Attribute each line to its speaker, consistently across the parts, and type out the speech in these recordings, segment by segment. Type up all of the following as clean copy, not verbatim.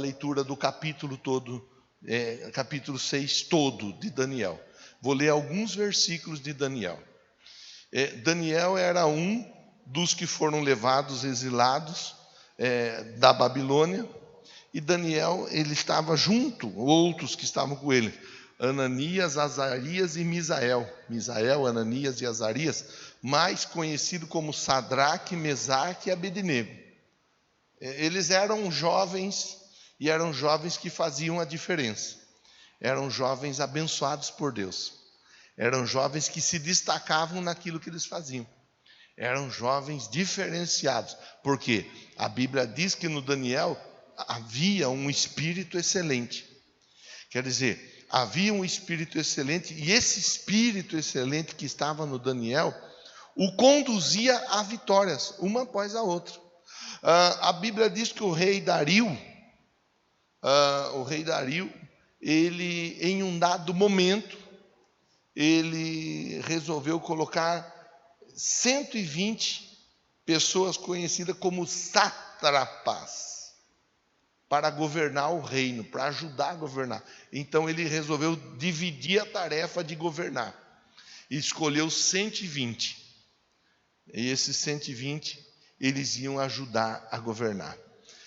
Speaker 1: leitura do capítulo todo, capítulo 6 todo de Daniel. Vou ler alguns versículos de Daniel. Daniel era um dos que foram levados, exilados da Babilônia. E Daniel, ele estava junto, outros que estavam com ele, Ananias, Azarias e Misael. Misael, Ananias e Azarias, mais conhecido como Sadraque, Mesaque e Abednego. Eles eram jovens, e eram jovens que faziam a diferença. Eram jovens abençoados por Deus. Eram jovens que se destacavam naquilo que eles faziam. Eram jovens diferenciados. Porque a Bíblia diz que no Daniel havia um espírito excelente. Quer dizer, havia um espírito excelente, e esse espírito excelente que estava no Daniel o conduzia a vitórias, uma após a outra. A Bíblia diz que o rei Dario, ele, em um dado momento, ele resolveu colocar 120 pessoas conhecidas como sátrapas para governar o reino, para ajudar a governar. Então ele resolveu dividir a tarefa de governar. E escolheu 120. E esses 120, eles iam ajudar a governar.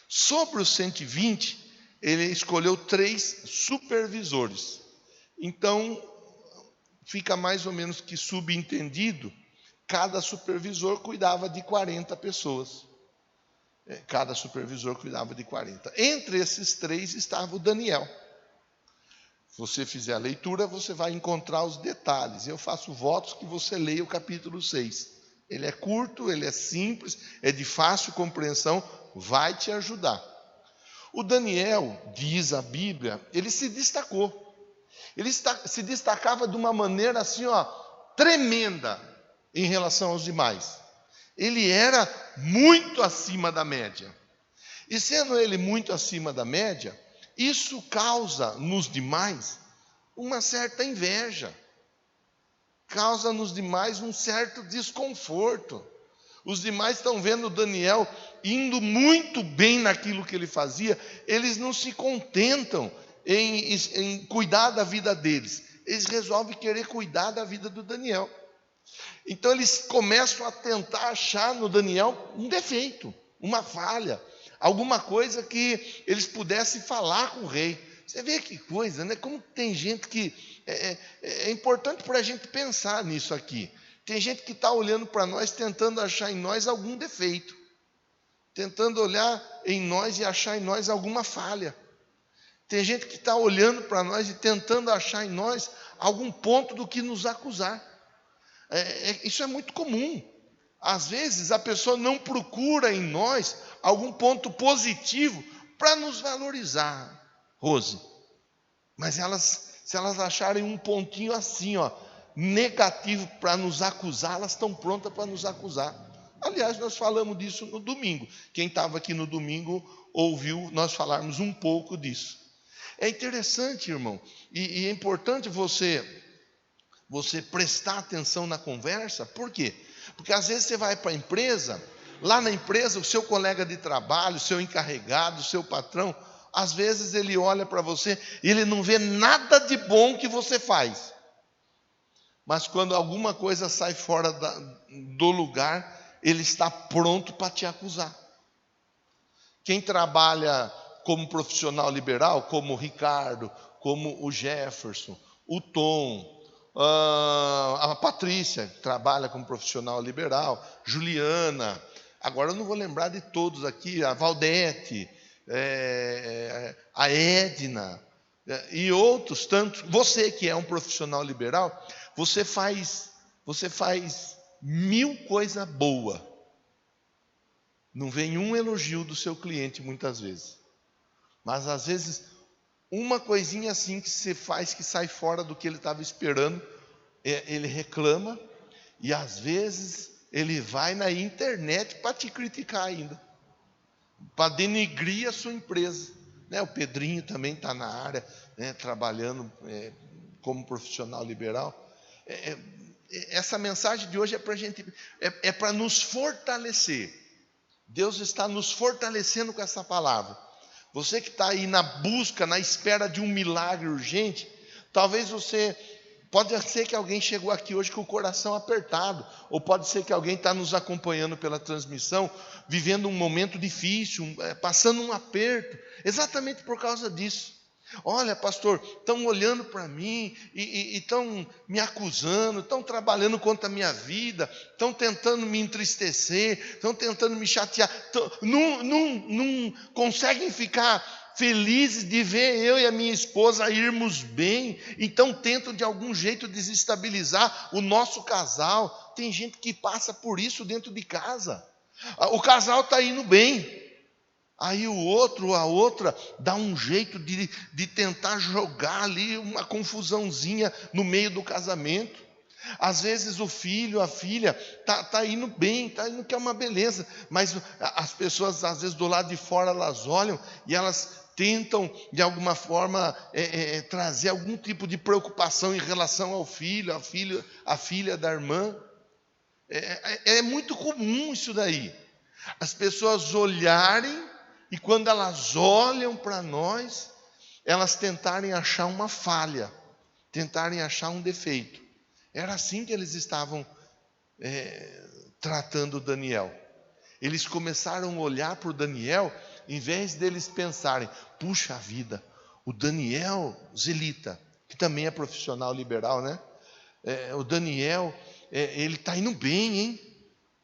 Speaker 1: Sobre os 120, ele escolheu 3 supervisores. Então, fica mais ou menos que subentendido, cada supervisor cuidava de 40 pessoas. Cada supervisor cuidava de 40. Entre esses 3 estava o Daniel. Se você fizer a leitura, você vai encontrar os detalhes. Eu faço votos que você leia o capítulo 6. Ele é curto, ele é simples, é de fácil compreensão, vai te ajudar. O Daniel, diz a Bíblia, ele se destacou. Ele se destacava de uma maneira assim, tremenda em relação aos demais. Ele era muito acima da média. E sendo ele muito acima da média, isso causa nos demais uma certa inveja. Causa nos demais um certo desconforto. Os demais estão vendo Daniel indo muito bem naquilo que ele fazia, eles não se contentam em cuidar da vida deles. Eles resolvem querer cuidar da vida do Daniel. Então eles começam a tentar achar no Daniel um defeito, uma falha, alguma coisa que eles pudessem falar com o rei. Você vê que coisa, né? Como tem gente que... É importante para a gente pensar nisso aqui. Tem gente que está olhando para nós, tentando achar em nós algum defeito. Tentando olhar em nós e achar em nós alguma falha. Tem gente que está olhando para nós e tentando achar em nós algum ponto do que nos acusar. Isso é muito comum. Às vezes a pessoa não procura em nós algum ponto positivo para nos valorizar, Rose. Mas se elas acharem um pontinho assim, negativo para nos acusar, elas estão prontas para nos acusar. Aliás, nós falamos disso no domingo. Quem estava aqui no domingo ouviu nós falarmos um pouco disso. É interessante, irmão, e é importante você prestar atenção na conversa. Por quê? Porque às vezes você vai para a empresa, lá na empresa o seu colega de trabalho, o seu encarregado, o seu patrão, às vezes ele olha para você e ele não vê nada de bom que você faz. Mas quando alguma coisa sai fora do lugar, ele está pronto para te acusar. Quem trabalha como profissional liberal, como o Ricardo, como o Jefferson, o Tom, a Patrícia, que trabalha como profissional liberal, Juliana, agora eu não vou lembrar de todos aqui, a Valdete, a Edna, e outros tantos. Você que é um profissional liberal, você faz 1000 coisas boas. Não vem um elogio do seu cliente muitas vezes. Mas às vezes, uma coisinha assim que você faz que sai fora do que ele estava esperando, ele reclama, e às vezes ele vai na internet para te criticar ainda, para denegrir a sua empresa. O Pedrinho também está na área, trabalhando como profissional liberal. Essa mensagem de hoje é para a gente, para nos fortalecer. Deus está nos fortalecendo com essa palavra, Você que está aí na busca, na espera de um milagre urgente, talvez você... Pode ser que alguém chegou aqui hoje com o coração apertado, ou pode ser que alguém está nos acompanhando pela transmissão, vivendo um momento difícil, passando um aperto, exatamente por causa disso. Olha, pastor, estão olhando para mim e estão me acusando, estão trabalhando contra a minha vida, estão tentando me entristecer, estão tentando me chatear, não conseguem ficar felizes de ver eu e a minha esposa irmos bem, então tentam de algum jeito desestabilizar o nosso casal. Tem gente que passa por isso dentro de casa. O casal está indo bem, aí o outro, a outra, dá um jeito de tentar jogar ali uma confusãozinha no meio do casamento. Às vezes o filho, a filha, tá indo bem, está indo que é uma beleza, mas as pessoas às vezes do lado de fora elas olham e elas tentam de alguma forma trazer algum tipo de preocupação em relação ao filho, a filha da irmã. É muito comum isso daí. As pessoas olharem e quando elas olham para nós, elas tentarem achar uma falha, tentarem achar um defeito. Era assim que eles estavam tratando Daniel. Eles começaram a olhar para o Daniel, em vez deles pensarem, puxa vida, o Daniel Zelita, que também é profissional liberal, né? O Daniel, ele está indo bem, hein?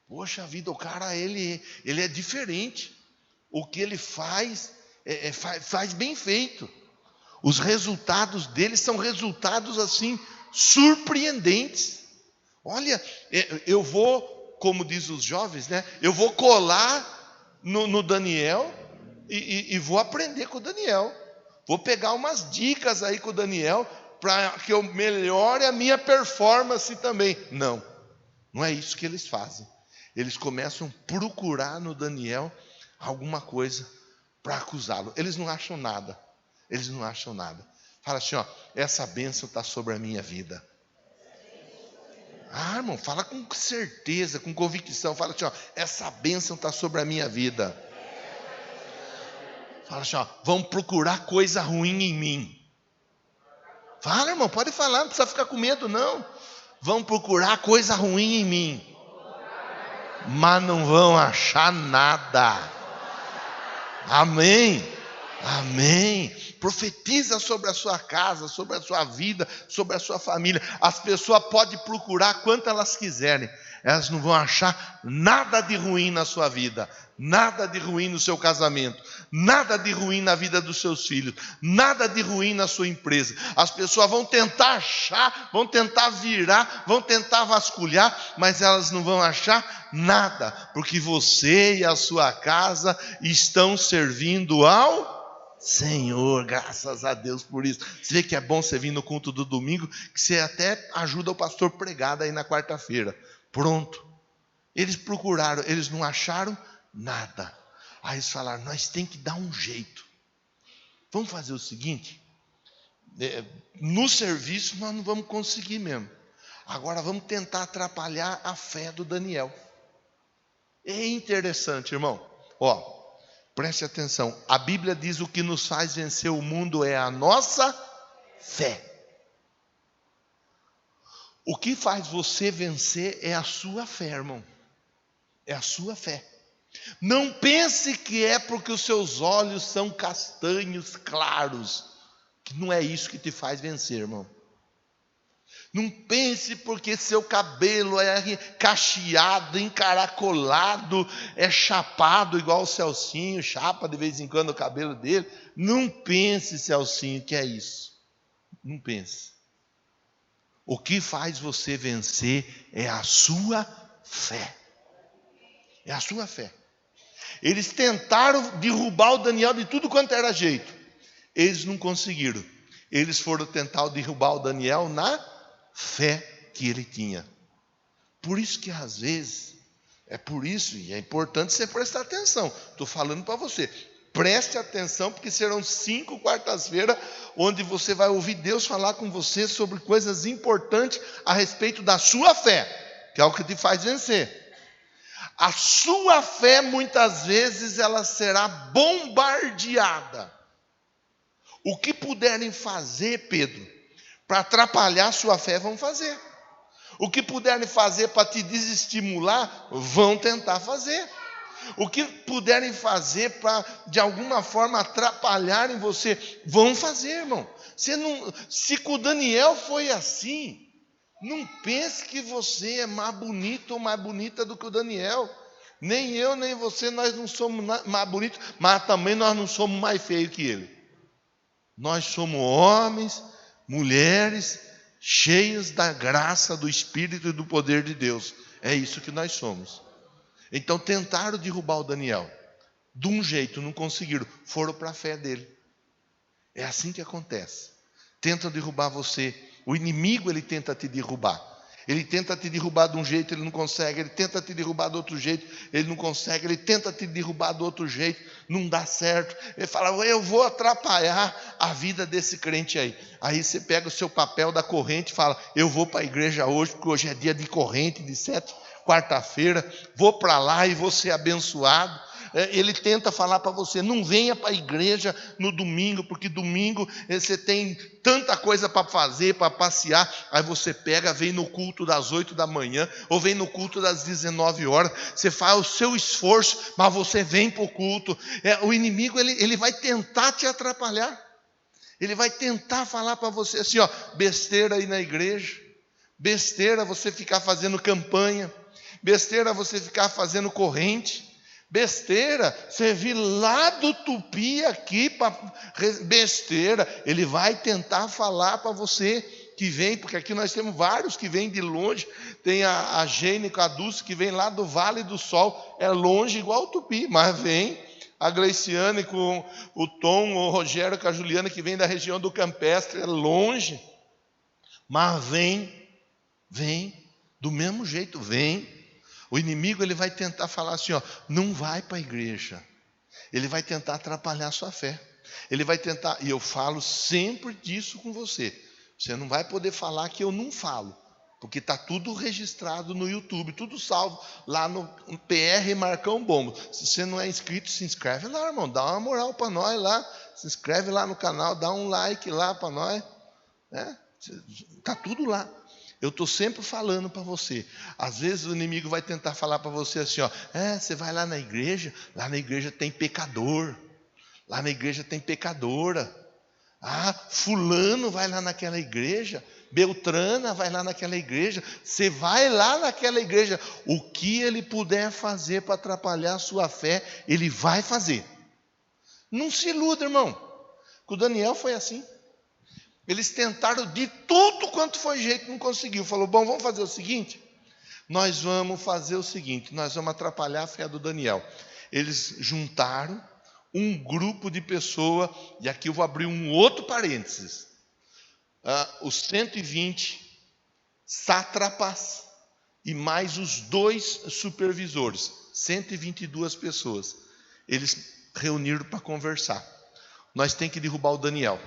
Speaker 1: Poxa vida, o cara, ele é diferente. O que ele faz bem feito. Os resultados dele são resultados assim, surpreendentes. Olha, eu vou, como diz os jovens, né? Eu vou colar no Daniel e vou aprender com o Daniel. Vou pegar umas dicas aí com o Daniel para que eu melhore a minha performance também. Não é isso que eles fazem. Eles começam a procurar no Daniel alguma coisa para acusá-lo. Eles não acham nada. Fala assim, ó, essa bênção está sobre a minha vida. Ah, irmão, fala com certeza, com convicção. Fala assim, ó, essa bênção está sobre a minha vida. Fala assim, ó, vão procurar coisa ruim em mim. Fala, irmão, pode falar, não precisa ficar com medo, não. Vão procurar coisa ruim em mim, mas não vão achar nada. Amém. Profetiza sobre a sua casa, sobre a sua vida, sobre a sua família. As pessoas podem procurar quanto elas quiserem, elas não vão achar nada de ruim na sua vida, nada de ruim no seu casamento, nada de ruim na vida dos seus filhos, nada de ruim na sua empresa. As pessoas vão tentar achar, vão tentar virar, vão tentar vasculhar, mas elas não vão achar nada, porque você e a sua casa estão servindo ao Senhor. Graças a Deus por isso. Você vê que é bom você vir no culto do domingo, que você até ajuda o pastor pregado aí na quarta-feira. Pronto. Eles procuraram, eles não acharam nada. Aí eles falaram, nós temos que dar um jeito. Vamos fazer o seguinte, no serviço nós não vamos conseguir mesmo. Agora vamos tentar atrapalhar a fé do Daniel. É interessante, irmão. Ó, preste atenção. A Bíblia diz o que nos faz vencer o mundo é a nossa fé. O que faz você vencer é a sua fé, irmão. É a sua fé. Não pense que é porque os seus olhos são castanhos claros, que não é isso que te faz vencer, irmão. Não pense porque seu cabelo é cacheado, encaracolado, é chapado igual o Celcinho, chapa de vez em quando o cabelo dele. Não pense, Celcinho, que é isso. Não pense. O que faz você vencer é a sua fé. É a sua fé. Eles tentaram derrubar o Daniel de tudo quanto era jeito. Eles não conseguiram. Eles foram tentar derrubar o Daniel na fé que ele tinha. Por isso que às vezes, é por isso, e é importante você prestar atenção. Estou falando para você. Preste atenção, porque serão 5 quartas-feiras onde você vai ouvir Deus falar com você sobre coisas importantes a respeito da sua fé, que é o que te faz vencer. A sua fé, muitas vezes, ela será bombardeada. O que puderem fazer, Pedro, para atrapalhar a sua fé, vão fazer. O que puderem fazer para te desestimular, vão tentar fazer. O que puderem fazer para, de alguma forma, atrapalharem você, vão fazer, irmão. Se com o Daniel foi assim, não pense que você é mais bonito ou mais bonita do que o Daniel. Nem eu, nem você, nós não somos mais bonitos, mas também nós não somos mais feios que ele. Nós somos homens, mulheres, cheios da graça, do Espírito e do poder de Deus. É isso que nós somos. Então tentaram derrubar o Daniel. De um jeito, não conseguiram. Foram para a fé dele. É assim que acontece. Tentam derrubar você. O inimigo, ele tenta te derrubar. Ele tenta te derrubar de um jeito, ele não consegue. Ele tenta te derrubar do outro jeito, ele não consegue. Ele tenta te derrubar do outro jeito, não dá certo. Ele fala, eu vou atrapalhar a vida desse crente aí. Aí você pega o seu papel da corrente e fala, eu vou para a igreja hoje, porque hoje é dia de corrente, de 7, quarta-feira. Vou para lá e vou ser abençoado. Ele tenta falar para você, não venha para a igreja no domingo, porque domingo você tem tanta coisa para fazer, para passear. Aí você pega, vem no culto das 8 da manhã, ou vem no culto das 19 horas, você faz o seu esforço, mas você vem para o culto. O inimigo, ele vai tentar te atrapalhar. Ele vai tentar falar para você assim, ó, besteira aí na igreja, besteira você ficar fazendo campanha, besteira você ficar fazendo corrente, besteira, você vir lá do Tupi aqui, besteira. Ele vai tentar falar para você que vem, porque aqui nós temos vários que vêm de longe. Tem a Gênia com a Dulce que vem lá do Vale do Sol, é longe igual o Tupi, mas vem. A Gleiciane com o Tom, o Rogério com a Juliana, que vem da região do Campestre, é longe, mas vem, do mesmo jeito, vem. O inimigo, ele vai tentar falar assim, ó, não vai para a igreja. Ele vai tentar atrapalhar a sua fé. Ele vai tentar, e eu falo sempre disso com você. Você não vai poder falar que eu não falo, porque está tudo registrado no YouTube, tudo salvo lá no PR Marcão Bombo. Se você não é inscrito, se inscreve lá, irmão. Dá uma moral para nós lá. Se inscreve lá no canal, dá um like lá para nós. Está tudo lá. Eu estou sempre falando para você. Às vezes o inimigo vai tentar falar para você assim, ó, você vai lá na igreja tem pecador, lá na igreja tem pecadora. Fulano vai lá naquela igreja, Beltrana vai lá naquela igreja. Você vai lá naquela igreja, o que ele puder fazer para atrapalhar a sua fé, ele vai fazer. Não se iluda, irmão. Com o Daniel foi assim. Eles tentaram de tudo quanto foi jeito, não conseguiu. Falou, bom, vamos fazer o seguinte? Nós vamos atrapalhar a fé do Daniel. Eles juntaram um grupo de pessoas, e aqui eu vou abrir um outro parênteses. Os 120 sátrapas e mais os 2 supervisores, 122 pessoas. Eles reuniram para conversar. Nós temos que derrubar o Daniel.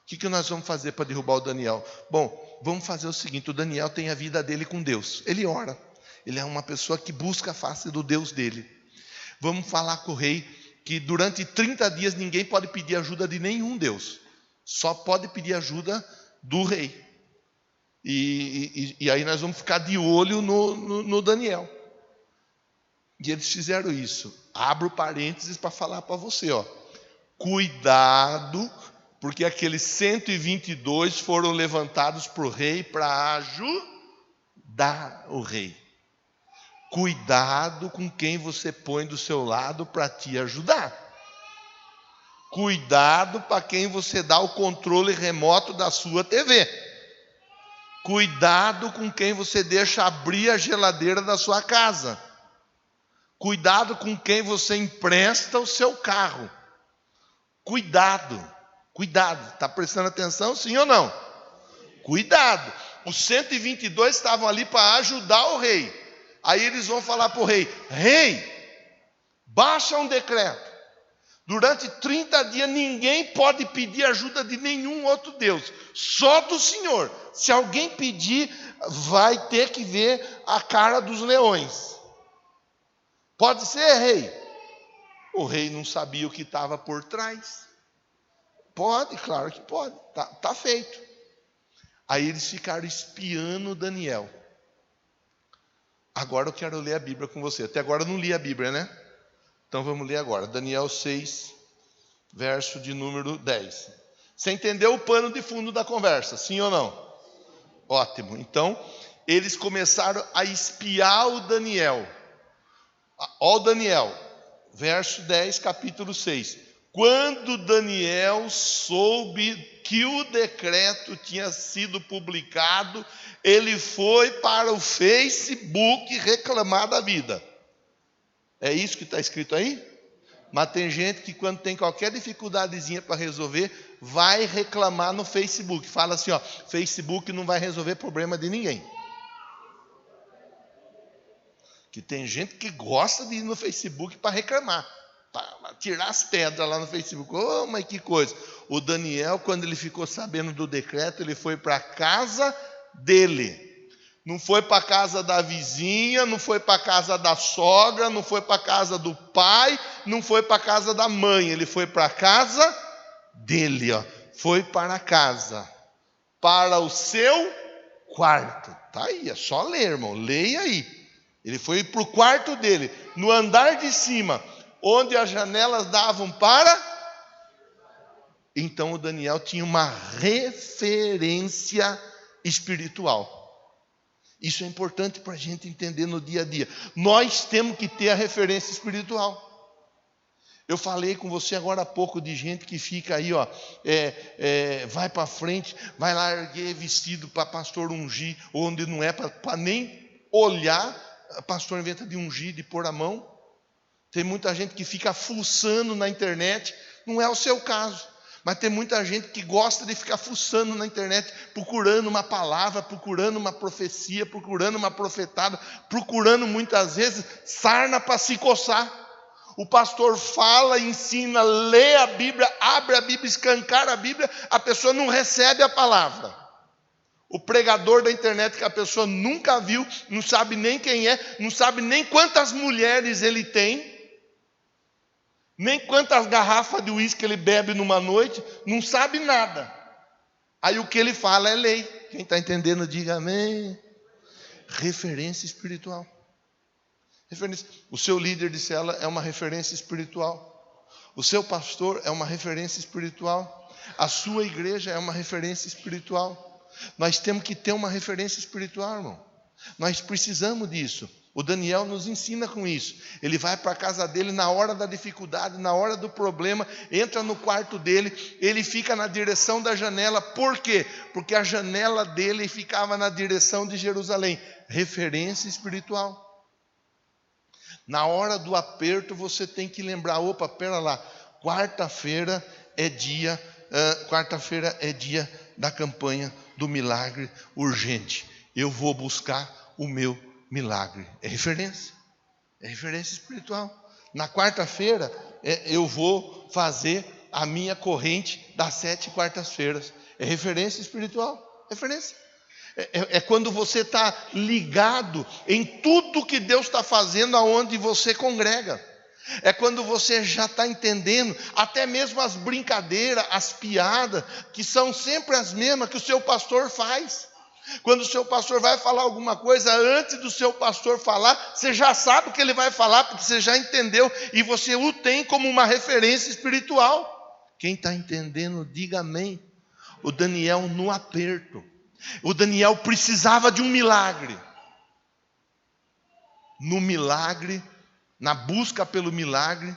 Speaker 1: O que nós vamos fazer para derrubar o Daniel? Bom, vamos fazer o seguinte, o Daniel tem a vida dele com Deus. Ele ora. Ele é uma pessoa que busca a face do Deus dele. Vamos falar com o rei que durante 30 dias ninguém pode pedir ajuda de nenhum Deus. Só pode pedir ajuda do rei. E aí nós vamos ficar de olho no Daniel. E eles fizeram isso. Abro parênteses para falar para você, ó. Cuidado, porque aqueles 122 foram levantados para o rei para ajudar o rei. Cuidado com quem você põe do seu lado para te ajudar. Cuidado para quem você dá o controle remoto da sua TV. Cuidado com quem você deixa abrir a geladeira da sua casa. Cuidado com quem você empresta o seu carro. Cuidado. Está prestando atenção, sim ou não? Cuidado. Os 122 estavam ali para ajudar o rei. Aí eles vão falar para o rei, baixa um decreto. Durante 30 dias ninguém pode pedir ajuda de nenhum outro Deus, só do Senhor. Se alguém pedir, vai ter que ver a cara dos leões. Pode ser, rei? O rei não sabia o que estava por trás. Pode, claro que pode. Tá feito. Aí eles ficaram espiando Daniel. Agora eu quero ler a Bíblia com você. Até agora eu não li a Bíblia, né? Então vamos ler agora. Daniel 6, verso de número 10. Você entendeu o pano de fundo da conversa, sim ou não? Ótimo. Então, eles começaram a espiar o Daniel. Ó o Daniel, verso 10, capítulo 6. Quando Daniel soube que o decreto tinha sido publicado, ele foi para o Facebook reclamar da vida. É isso que está escrito aí? Mas tem gente que quando tem qualquer dificuldadezinha para resolver, vai reclamar no Facebook. Fala assim, ó, Facebook não vai resolver problema de ninguém. Que tem gente que gosta de ir no Facebook para reclamar, para tirar as pedras lá no Facebook. Oh, mas que coisa. O Daniel, quando ele ficou sabendo do decreto, ele foi para a casa dele. Não foi para a casa da vizinha, não foi para a casa da sogra, não foi para a casa do pai, não foi para a casa da mãe. Ele foi para a casa dele, ó. Foi para casa, para o seu quarto. Tá aí, é só ler, irmão. Leia aí. Ele foi para o quarto dele, no andar de cima, onde as janelas davam para. Então o Daniel tinha uma referência espiritual. Isso é importante para a gente entender no dia a dia. Nós temos que ter a referência espiritual. Eu falei com você agora há pouco de gente que fica aí, ó, vai para frente, vai lá erguer vestido para pastor ungir, onde não é para nem olhar, pastor inventa de ungir, de pôr a mão. Tem muita gente que fica fuçando na internet, não é o seu caso. Mas tem muita gente que gosta de ficar fuçando na internet, procurando uma palavra, procurando uma profecia, procurando uma profetada, procurando muitas vezes sarna para se coçar. O pastor fala, ensina, lê a Bíblia, abre a Bíblia, escancara a Bíblia, a pessoa não recebe a palavra. O pregador da internet que a pessoa nunca viu, não sabe nem quem é, não sabe nem quantas mulheres ele tem, nem quantas garrafas de uísque ele bebe numa noite, não sabe nada. Aí o que ele fala é lei. Quem está entendendo, diga amém. Referência espiritual. Referência. O seu líder de célula é uma referência espiritual. O seu pastor é uma referência espiritual. A sua igreja é uma referência espiritual. Nós temos que ter uma referência espiritual, irmão. Nós precisamos disso. O Daniel nos ensina com isso. Ele vai para a casa dele na hora da dificuldade, na hora do problema, entra no quarto dele, ele fica na direção da janela. Por quê? Porque a janela dele ficava na direção de Jerusalém. Referência espiritual. Na hora do aperto você tem que lembrar, opa, pera lá, quarta-feira é dia da campanha do milagre urgente. Eu vou buscar o meu milagre. É referência espiritual. Na quarta-feira eu vou fazer a minha corrente das 7 quartas-feiras. É referência espiritual. Referência. É quando você está ligado em tudo que Deus está fazendo aonde você congrega. É quando você já está entendendo, até mesmo as brincadeiras, as piadas, que são sempre as mesmas que o seu pastor faz. Quando o seu pastor vai falar alguma coisa, antes do seu pastor falar, você já sabe o que ele vai falar, porque você já entendeu, e você o tem como uma referência espiritual. Quem está entendendo, diga amém. O Daniel no aperto. O Daniel precisava de um milagre. No milagre, na busca pelo milagre,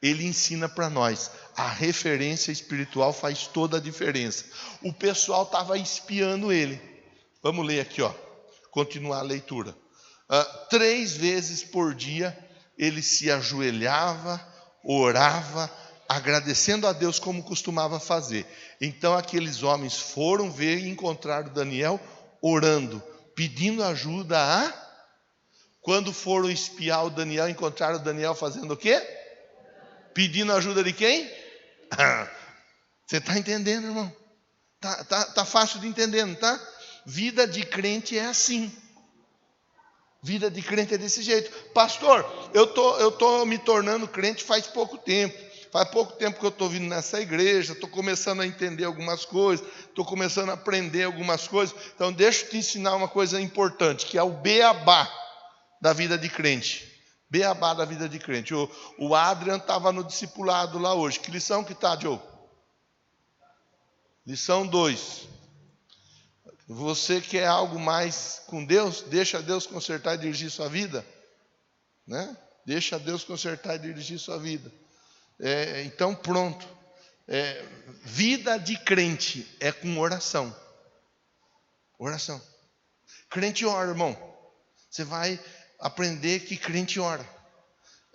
Speaker 1: ele ensina para nós. A referência espiritual faz toda a diferença. O pessoal estava espiando ele. Vamos ler aqui, ó. Continuar a leitura. 3 vezes por dia ele se ajoelhava, orava, agradecendo a Deus como costumava fazer. Então aqueles homens foram ver e encontraram Daniel orando, pedindo ajuda Quando foram espiar o Daniel, encontraram o Daniel fazendo o quê? Pedindo ajuda de quem? Você está entendendo, irmão? Tá fácil de entender, não tá? Vida de crente é assim. Vida de crente é desse jeito. Pastor, eu tô me tornando crente faz pouco tempo. Faz pouco tempo que eu estou vindo nessa igreja, estou começando a entender algumas coisas, estou começando a aprender algumas coisas. Então deixa eu te ensinar uma coisa importante, que é o beabá da vida de crente. Beabá da vida de crente. O Adrian estava no discipulado lá hoje. Que lição que está, Joe? Lição 2. Você quer algo mais com Deus? Deixa Deus consertar e dirigir sua vida. Né? Deixa Deus consertar e dirigir sua vida. Então pronto. Vida de crente é com oração. Oração. Crente ora, irmão. Você vai aprender que crente ora.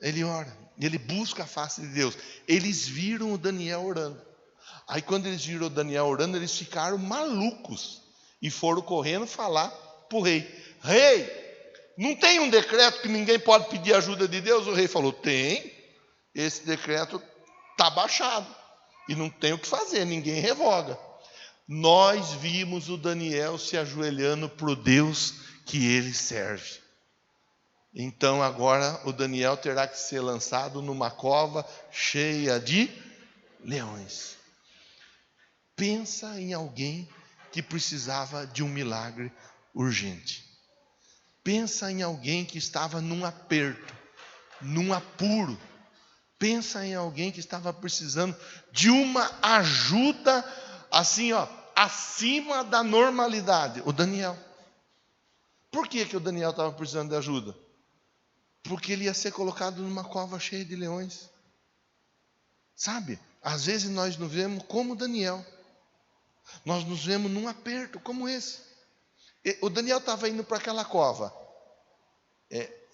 Speaker 1: Ele ora. Ele busca a face de Deus. Eles viram o Daniel orando. Aí quando eles viram o Daniel orando, eles ficaram malucos. E foram correndo falar para o rei. Rei, não tem um decreto que ninguém pode pedir ajuda de Deus? O rei falou, tem. Esse decreto está baixado. E não tem o que fazer, ninguém revoga. Nós vimos o Daniel se ajoelhando para o Deus que ele serve. Então agora o Daniel terá que ser lançado numa cova cheia de leões. Pensa em alguém que precisava de um milagre urgente. Pensa em alguém que estava num aperto, num apuro. Pensa em alguém que estava precisando de uma ajuda, assim, acima da normalidade. O Daniel. Por que o Daniel estava precisando de ajuda? Porque ele ia ser colocado numa cova cheia de leões. Sabe? Às vezes nós nos vemos como Daniel. Nós nos vemos num aperto como esse. O Daniel estava indo para aquela cova.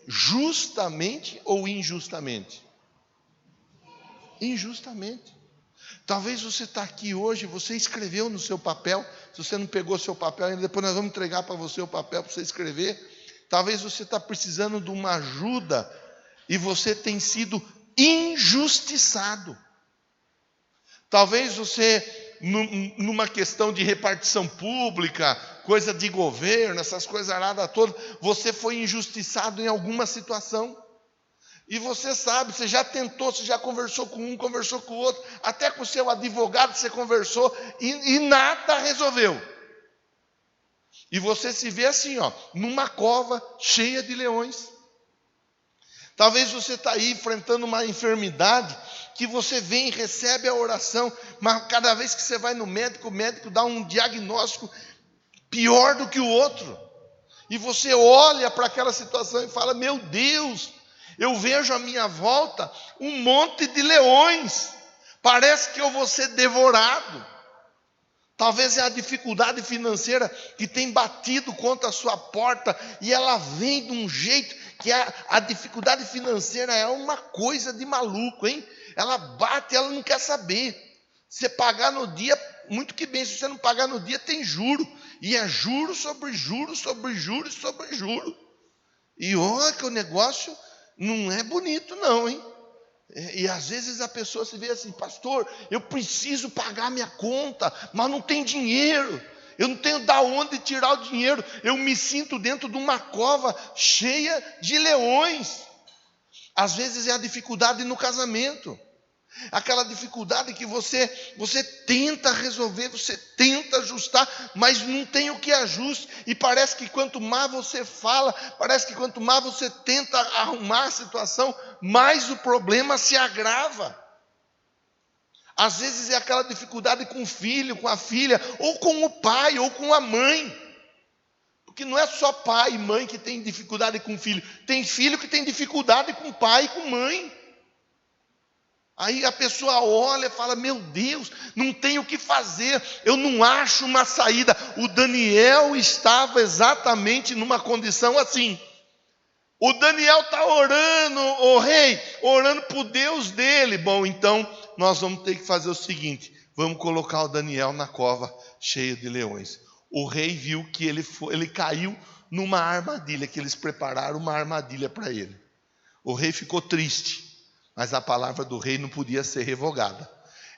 Speaker 1: Justamente ou injustamente? Injustamente. Talvez você está aqui hoje, você escreveu no seu papel. Se você não pegou seu papel ainda, depois nós vamos entregar para você o papel para você escrever. Talvez você está precisando de uma ajuda e você tem sido injustiçado. Talvez você, numa questão de repartição pública, coisa de governo, essas coisas aradas todas, você foi injustiçado em alguma situação. E você sabe, você já tentou, você já conversou com um, conversou com o outro, até com o seu advogado você conversou e nada resolveu. E você se vê assim, numa cova cheia de leões. Talvez você está aí enfrentando uma enfermidade que você vem e recebe a oração, mas cada vez que você vai no médico, o médico dá um diagnóstico pior do que o outro. E você olha para aquela situação e fala, meu Deus, eu vejo à minha volta um monte de leões. Parece que eu vou ser devorado. Talvez é a dificuldade financeira que tem batido contra a sua porta e ela vem de um jeito que a dificuldade financeira é uma coisa de maluco, hein? Ela bate, ela não quer saber. Se você pagar no dia, muito que bem. Se você não pagar no dia, tem juro. E é juro sobre juro, sobre juro, sobre juro. E olha que o negócio não é bonito não, hein? E às vezes a pessoa se vê assim, pastor, eu preciso pagar minha conta, mas não tem dinheiro. Eu não tenho de onde tirar o dinheiro. Eu me sinto dentro de uma cova cheia de leões. Às vezes é a dificuldade no casamento. Aquela dificuldade que você tenta resolver, você tenta ajustar, mas não tem o que ajuste. E parece que quanto mais você fala, parece que quanto mais você tenta arrumar a situação, mais o problema se agrava. Às vezes é aquela dificuldade com o filho, com a filha, ou com o pai, ou com a mãe. Porque não é só pai e mãe que tem dificuldade com o filho. Tem filho que tem dificuldade com pai e com mãe. Aí a pessoa olha e fala, meu Deus, não tem o que fazer, eu não acho uma saída. O Daniel estava exatamente numa condição assim. O Daniel está orando, o rei, orando para o Deus dele. Bom, então nós vamos ter que fazer o seguinte, vamos colocar o Daniel na cova cheia de leões. O rei viu que ele caiu numa armadilha, que eles prepararam uma armadilha para ele. O rei ficou triste. Mas a palavra do rei não podia ser revogada.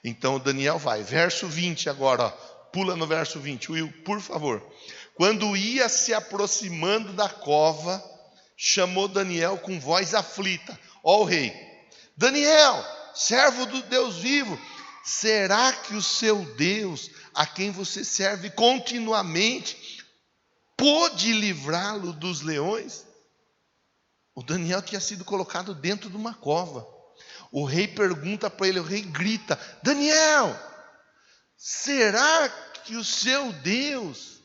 Speaker 1: Então Daniel vai. Verso 20 agora. Pula no verso 20. Will, por favor. Quando ia se aproximando da cova, chamou Daniel com voz aflita. Ó o rei: Daniel, servo do Deus vivo, será que o seu Deus, a quem você serve continuamente, pôde livrá-lo dos leões? O Daniel tinha sido colocado dentro de uma cova. O rei pergunta para ele, o rei grita: Daniel, será que o seu Deus,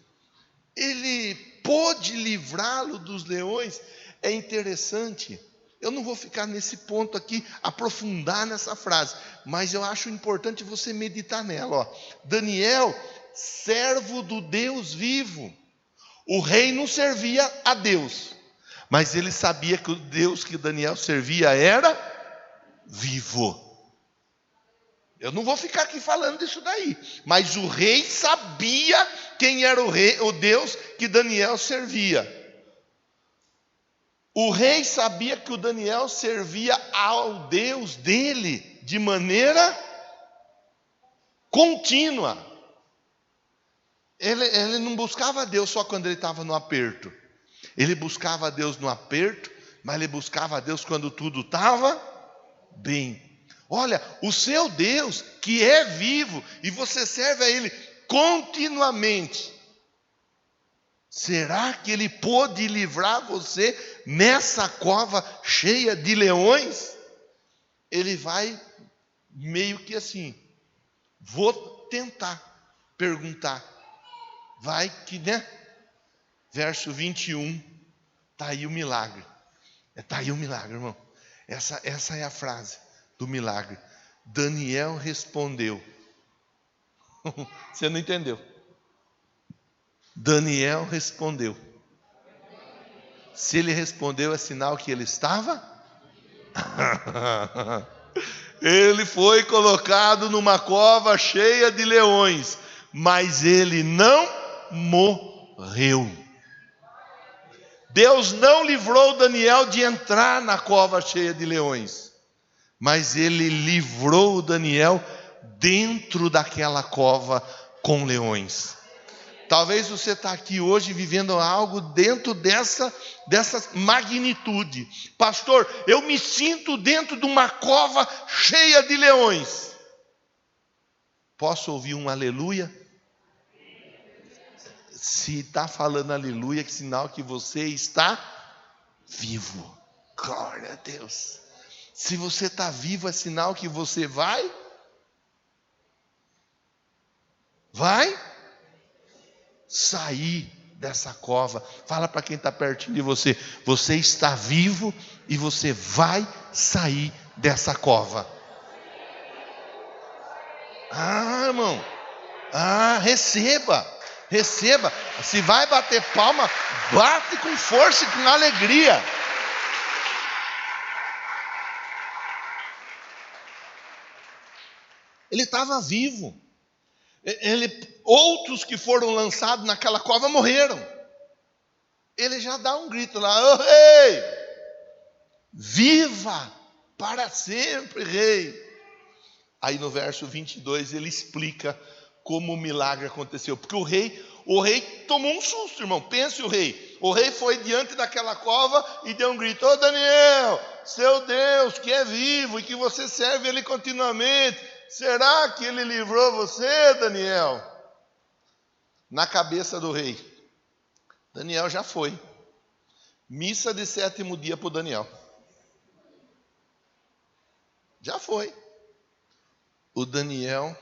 Speaker 1: ele pôde livrá-lo dos leões? É interessante. Eu não vou ficar nesse ponto aqui, aprofundar nessa frase, mas eu acho importante você meditar nela. Ó. Daniel, servo do Deus vivo. O rei não servia a Deus, mas ele sabia que o Deus que Daniel servia era vivo. Eu não vou ficar aqui falando disso daí, mas o rei sabia quem era o Deus que Daniel servia. O rei sabia que o Daniel servia ao Deus dele de maneira contínua. Ele não buscava a Deus só quando ele estava no aperto. Ele buscava a Deus no aperto, mas ele buscava a Deus quando tudo estava bem. Olha, o seu Deus que é vivo e você serve a Ele continuamente, será que Ele pôde livrar você nessa cova cheia de leões? Ele vai meio que assim, vou tentar perguntar, vai que, né? Verso 21, está aí o milagre. Está aí o milagre, irmão. Essa é a frase do milagre. Daniel respondeu. Você não entendeu? Daniel respondeu. Se ele respondeu, é sinal que ele estava? Ele foi colocado numa cova cheia de leões, mas ele não morreu. Deus não livrou Daniel de entrar na cova cheia de leões, mas ele livrou Daniel dentro daquela cova com leões. Talvez você está aqui hoje vivendo algo dentro dessa magnitude. Pastor, eu me sinto dentro de uma cova cheia de leões. Posso ouvir um aleluia? Se está falando aleluia, que sinal que você está vivo. Glória a Deus. Se você está vivo, é sinal que você vai sair dessa cova. Fala para quem está pertinho de você: você está vivo e você vai sair dessa cova. Irmão, receba. Se vai bater palma, bate com força e com alegria. Ele estava vivo. Outros que foram lançados naquela cova morreram. Ele já dá um grito lá: "Ô rei, viva para sempre, rei." Aí no verso 22 ele explica como o milagre aconteceu. Porque o rei tomou um susto, irmão. Pense o rei. O rei foi diante daquela cova e deu um grito: "Ô Daniel, seu Deus que é vivo e que você serve Ele continuamente, será que Ele livrou você, Daniel?" Na cabeça do rei, Daniel já foi. Missa de 7º dia para o Daniel. Já foi. O Daniel,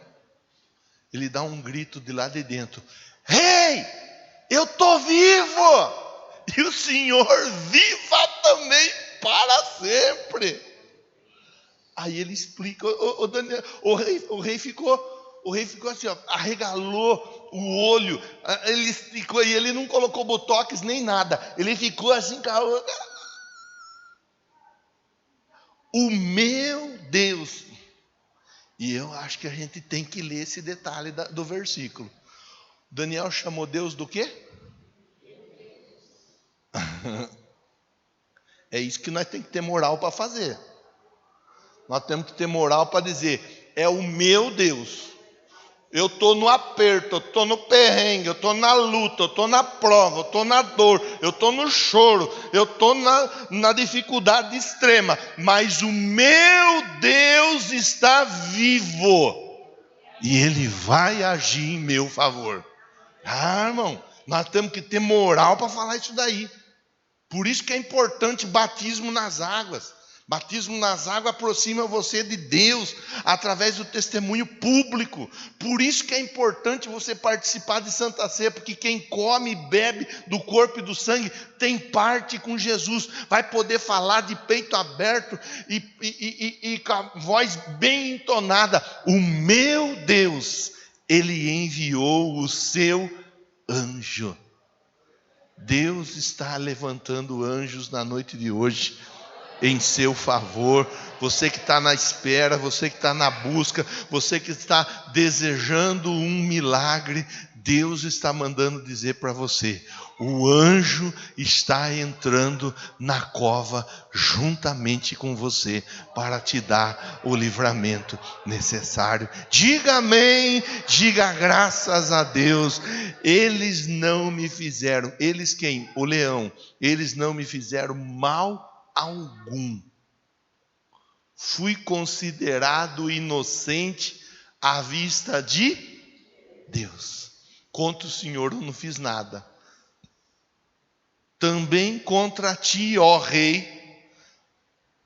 Speaker 1: ele dá um grito de lá de dentro: "Rei, eu estou vivo! E o Senhor viva também para sempre." Aí ele explica, Daniel, o rei ficou assim, ó, arregalou o olho, ele ficou, e ele não colocou botox nem nada, ele ficou assim, o meu Deus. E eu acho que a gente tem que ler esse detalhe do versículo. Daniel chamou Deus do quê? É isso que nós temos que ter moral para fazer. Nós temos que ter moral para dizer: é o meu Deus. Eu estou no aperto, eu estou no perrengue, eu estou na luta, eu estou na prova, eu estou na dor, eu estou no choro, eu estou na dificuldade extrema. Mas o meu Deus está vivo e Ele vai agir em meu favor. Irmão, nós temos que ter moral para falar isso daí. Por isso que é importante batismo nas águas. Batismo nas águas aproxima você de Deus através do testemunho público. Por isso que é importante você participar de Santa Ceia, porque quem come e bebe do corpo e do sangue tem parte com Jesus. Vai poder falar de peito aberto e com a voz bem entonada: o meu Deus, Ele enviou o seu anjo. Deus está levantando anjos na noite de hoje em seu favor. Você que está na espera, você que está na busca, você que está desejando um milagre, Deus está mandando dizer para você: o anjo está entrando na cova juntamente com você para te dar o livramento necessário. Diga amém, diga graças a Deus. Eles não me fizeram, eles quem? O leão. Eles não me fizeram mal algum. Fui considerado inocente à vista de Deus. Contra o Senhor eu não fiz nada. Também contra ti, ó rei,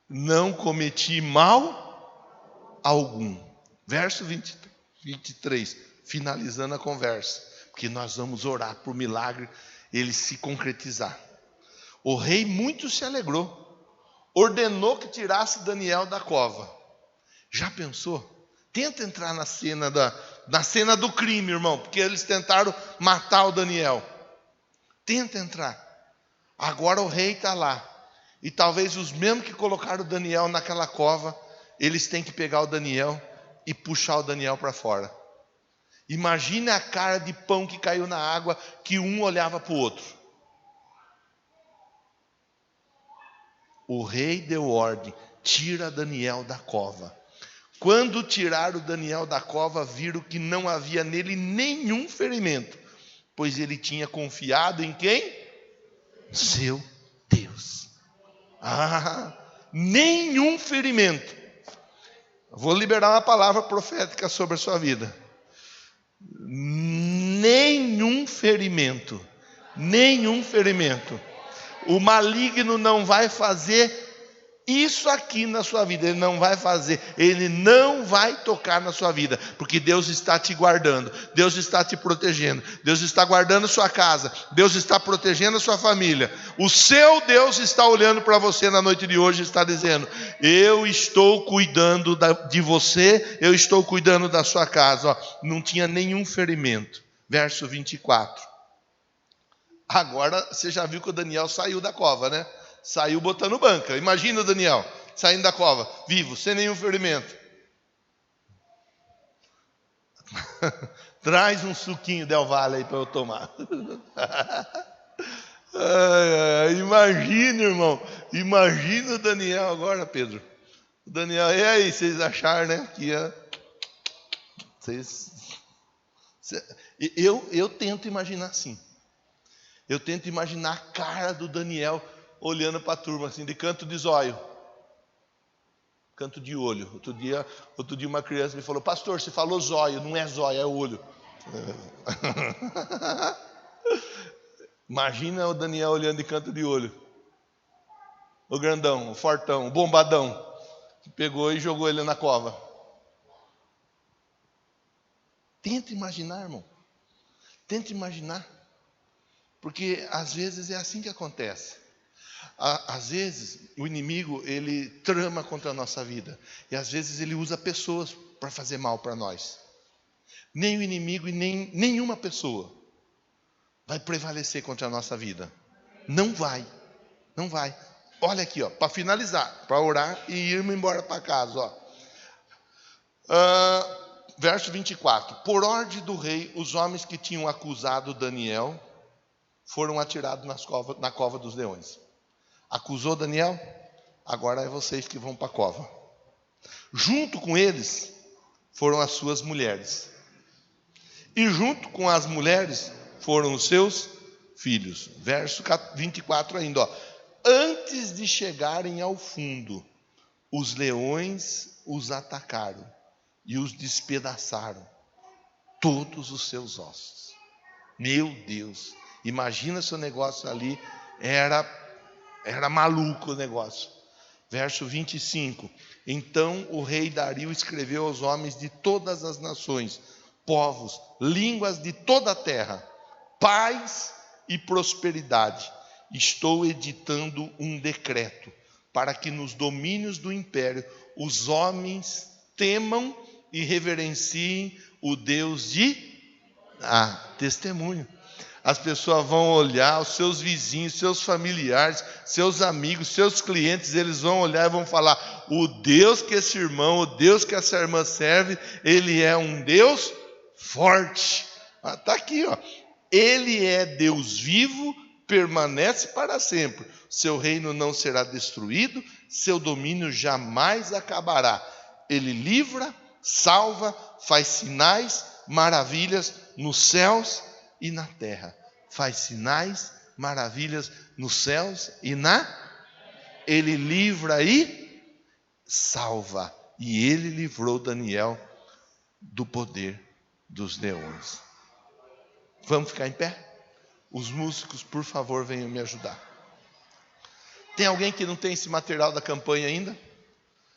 Speaker 1: não cometi mal algum. Verso 23, finalizando a conversa, porque nós vamos orar por milagre ele se concretizar. O rei muito se alegrou, ordenou que tirasse Daniel da cova. Já pensou? Tenta entrar na cena do crime, irmão, porque eles tentaram matar o Daniel. Tenta entrar. Agora o rei está lá. E talvez os mesmos que colocaram o Daniel naquela cova, eles têm que pegar o Daniel e puxar o Daniel para fora. Imagine a cara de pão que caiu na água, que um olhava para o outro. O rei deu ordem: tira Daniel da cova. Quando tiraram Daniel da cova, viram que não havia nele nenhum ferimento, pois ele tinha confiado em quem? Seu Deus. Nenhum ferimento. Vou liberar uma palavra profética sobre a sua vida. Nenhum ferimento. Nenhum ferimento. O maligno não vai fazer isso aqui na sua vida. Ele não vai fazer. Ele não vai tocar na sua vida. Porque Deus está te guardando. Deus está te protegendo. Deus está guardando sua casa. Deus está protegendo a sua família. O seu Deus está olhando para você na noite de hoje e está dizendo: eu estou cuidando de você. Eu estou cuidando da sua casa. Não tinha nenhum ferimento. Verso 24. Agora você já viu que o Daniel saiu da cova, né? Saiu botando banca. Imagina o Daniel saindo da cova, vivo, sem nenhum ferimento. Traz um suquinho Del Valle aí para eu tomar. Imagina, irmão. Imagina o Daniel agora, Pedro. O Daniel, e aí, vocês acharam, né? Que ia... Eu tento imaginar assim. Eu tento imaginar a cara do Daniel olhando para a turma assim, de canto de zóio. Canto de olho. Outro dia uma criança me falou: pastor, você falou zóio, não é zóio, é olho. Imagina o Daniel olhando de canto de olho. O grandão, o fortão, o bombadão, que pegou e jogou ele na cova. Tenta imaginar, irmão. Tenta imaginar. Porque às vezes é assim que acontece. Às vezes o inimigo ele trama contra a nossa vida. E às vezes ele usa pessoas para fazer mal para nós. Nem o inimigo e nem nenhuma pessoa vai prevalecer contra a nossa vida. Não vai. Não vai. Olha aqui, para finalizar, para orar e irmos embora para casa. Verso 24. Por ordem do rei, os homens que tinham acusado Daniel foram atirados na cova dos leões. Acusou Daniel? Agora é vocês que vão para a cova. Junto com eles foram as suas mulheres. e junto com as mulheres foram os seus filhos. Verso 24 ainda, ó. Antes de chegarem ao fundo, os leões os atacaram e os despedaçaram, todos os seus ossos. Meu Deus, imagina se o negócio ali era maluco o negócio. Verso 25, então o rei Dario escreveu aos homens de todas as nações, povos, línguas de toda a terra: paz e prosperidade. Estou editando um decreto para que nos domínios do império os homens temam e reverenciem o Deus de testemunho. As pessoas vão olhar, os seus vizinhos, seus familiares, seus amigos, seus clientes, eles vão olhar e vão falar: o Deus que esse irmão, o Deus que essa irmã serve, ele é um Deus forte. Está aqui, ó. Ele é Deus vivo, permanece para sempre. Seu reino não será destruído, seu domínio jamais acabará. Ele livra, salva, faz sinais, maravilhas nos céus e na terra. Faz sinais, maravilhas nos céus e Ele livra e salva. E ele livrou Daniel do poder dos leões. Vamos ficar em pé? Os músicos, por favor, venham me ajudar. Tem alguém que não tem esse material da campanha ainda?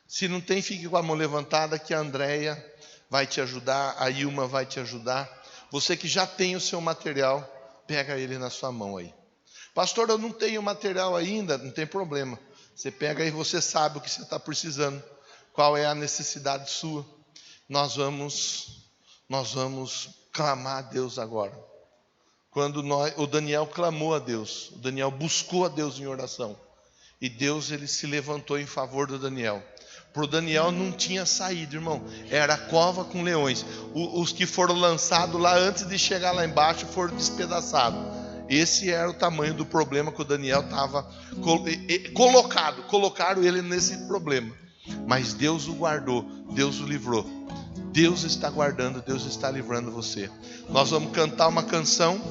Speaker 1: Se não tem, fique com a mão levantada, que a Andréia vai te ajudar, a Ilma vai te ajudar. Você que já tem o seu material, pega ele na sua mão aí. Pastor, eu não tenho material ainda, não tem problema. Você pega aí, você sabe o que você está precisando, qual é a necessidade sua. Nós vamos clamar a Deus agora. Quando o Daniel clamou a Deus, o Daniel buscou a Deus em oração, e Deus, ele se levantou em favor do Daniel. Para o Daniel não tinha saída, irmão, era cova com leões. Os que foram lançados lá antes de chegar lá embaixo foram despedaçados. Esse era o tamanho do problema que o Daniel estava colocaram ele nesse problema. Mas Deus o guardou, Deus o livrou. Deus está guardando, Deus está livrando você. Nós vamos cantar uma canção,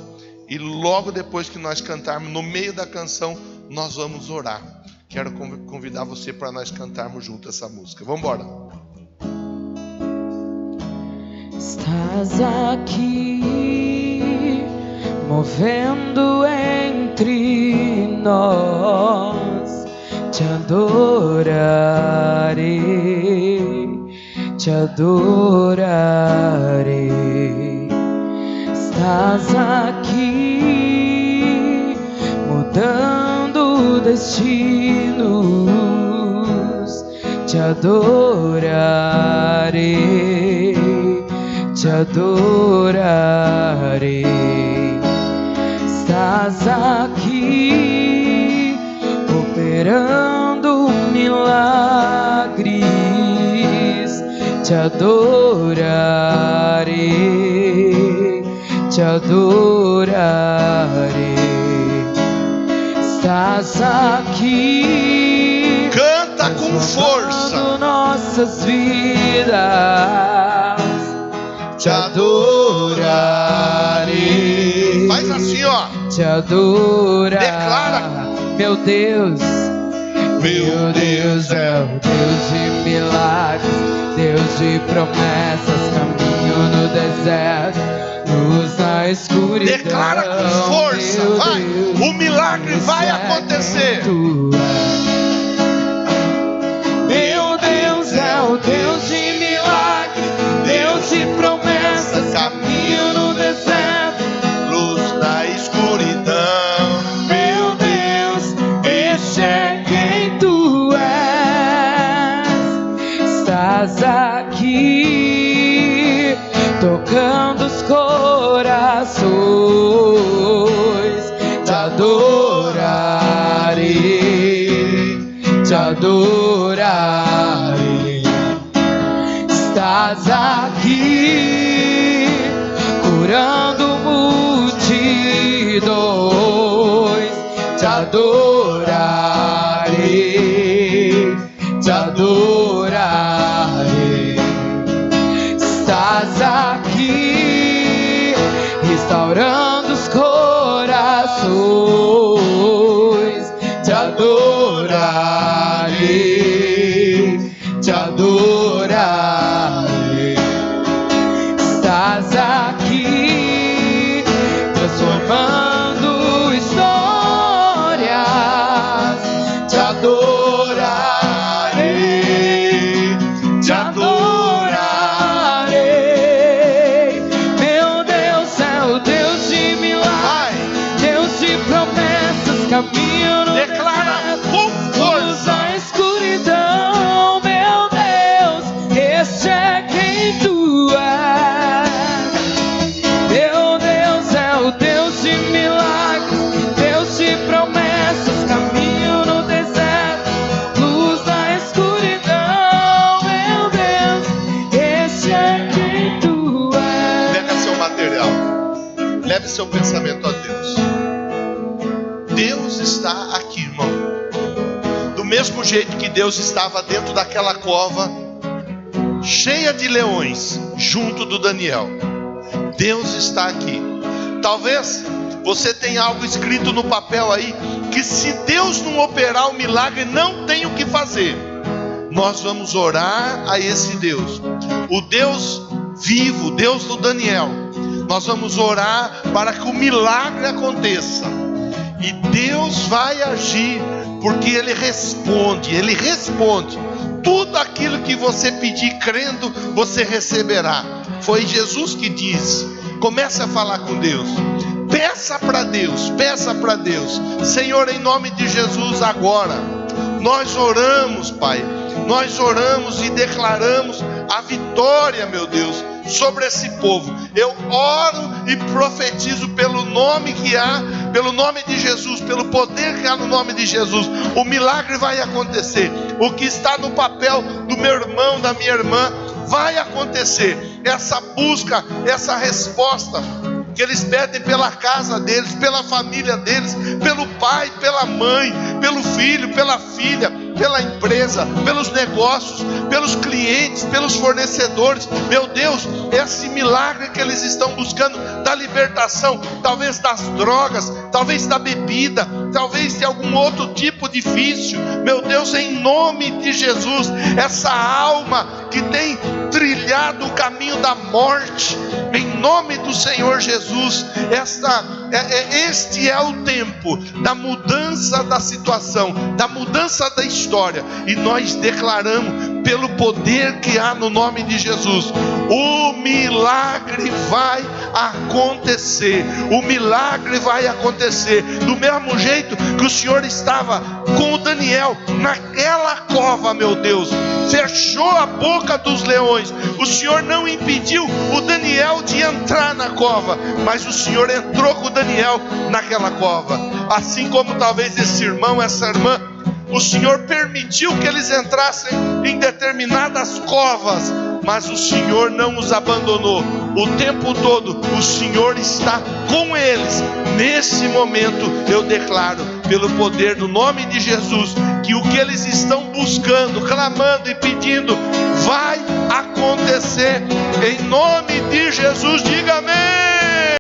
Speaker 1: e logo depois que nós cantarmos, no meio da canção, nós vamos orar. Quero convidar você para nós cantarmos juntos essa música. Vamos embora.
Speaker 2: Estás aqui, movendo entre nós. Te adorarei, te adorarei. Estás aqui, mudando destinos. Te adorarei, te adorarei. Estás aqui, operando milagres. Te adorarei, te adorarei. Estás aqui,
Speaker 1: canta com força,
Speaker 2: nossas vidas. Te adorarei.
Speaker 1: Faz assim, ó.
Speaker 2: Te adorarei.
Speaker 1: Declara.
Speaker 2: Meu Deus,
Speaker 1: meu Deus
Speaker 2: é o Deus de milagres, Deus de promessas, caminho no deserto, luz na escuridão.
Speaker 1: Declara com força, vai.
Speaker 2: Deus,
Speaker 1: o milagre vai acontecer.
Speaker 2: Meu Deus é o Deus de milagre, Deus de promessas, caminho no deserto,
Speaker 1: luz na escuridão.
Speaker 2: Meu Deus, este é quem tu és. Estás aqui, tocando os corações. Te adorarei, te adorarei. Estás aqui, curando multidões. Te adorarei, te adorarei. Estás aqui, transformando histórias. Te adorarei, te adorarei. Meu Deus é o Deus de milagres, Deus de promessas, caminho no
Speaker 1: Declara com força.
Speaker 2: da escuridão. Meu Deus, este é quem tu és. Meu Deus é o Deus de milagres, Deus de promessas, caminho no deserto, luz da escuridão. Meu Deus, este é quem tu és.
Speaker 1: Pega seu material, leve seu pensamento a Deus. Deus está aqui, irmão. Do mesmo jeito que Deus estava dentro daquela cova cheia de leões, junto do Daniel, Deus está aqui. Talvez você tenha algo escrito no papel aí, que se Deus não operar o milagre, não tem o que fazer. Nós vamos orar a esse Deus, o Deus vivo, o Deus do Daniel. Nós vamos orar para que o milagre aconteça. E Deus vai agir, porque Ele responde. Tudo aquilo que você pedir crendo, você receberá. Foi Jesus que disse. Comece a falar com Deus. Peça para Deus. Senhor, em nome de Jesus agora, nós oramos, Pai. Nós oramos e declaramos a vitória, meu Deus, sobre esse povo. Eu oro e profetizo pelo nome que há, pelo nome de Jesus, pelo poder que há no nome de Jesus. O milagre vai acontecer. O que está no papel do meu irmão, da minha irmã, vai acontecer. Essa busca, essa resposta que eles pedem pela casa deles, pela família deles, pelo pai, pela mãe, pelo filho, pela filha, pela empresa, pelos negócios, pelos clientes, pelos fornecedores. Meu Deus, esse milagre que eles estão buscando, da libertação, talvez das drogas, talvez da bebida, talvez de algum outro tipo de vício. Meu Deus, em nome de Jesus, essa alma que tem trilhado o caminho da morte, em nome do Senhor Jesus, este é o tempo da mudança da situação, da mudança da história, e nós declaramos pelo poder que há no nome de Jesus, o milagre vai acontecer. O milagre vai acontecer do mesmo jeito que o Senhor estava com o Daniel naquela cova, meu Deus, fechou a boca dos leões. O Senhor não impediu o Daniel de entrar na cova, mas o Senhor entrou com o Daniel naquela cova. Assim como talvez esse irmão, essa irmã, o Senhor permitiu que eles entrassem em determinadas covas, mas o Senhor não os abandonou. O tempo todo o Senhor está com eles. Nesse momento eu declaro, pelo poder do nome de Jesus, que o que eles estão buscando, clamando e pedindo, vai acontecer. Em nome de Jesus, diga amém.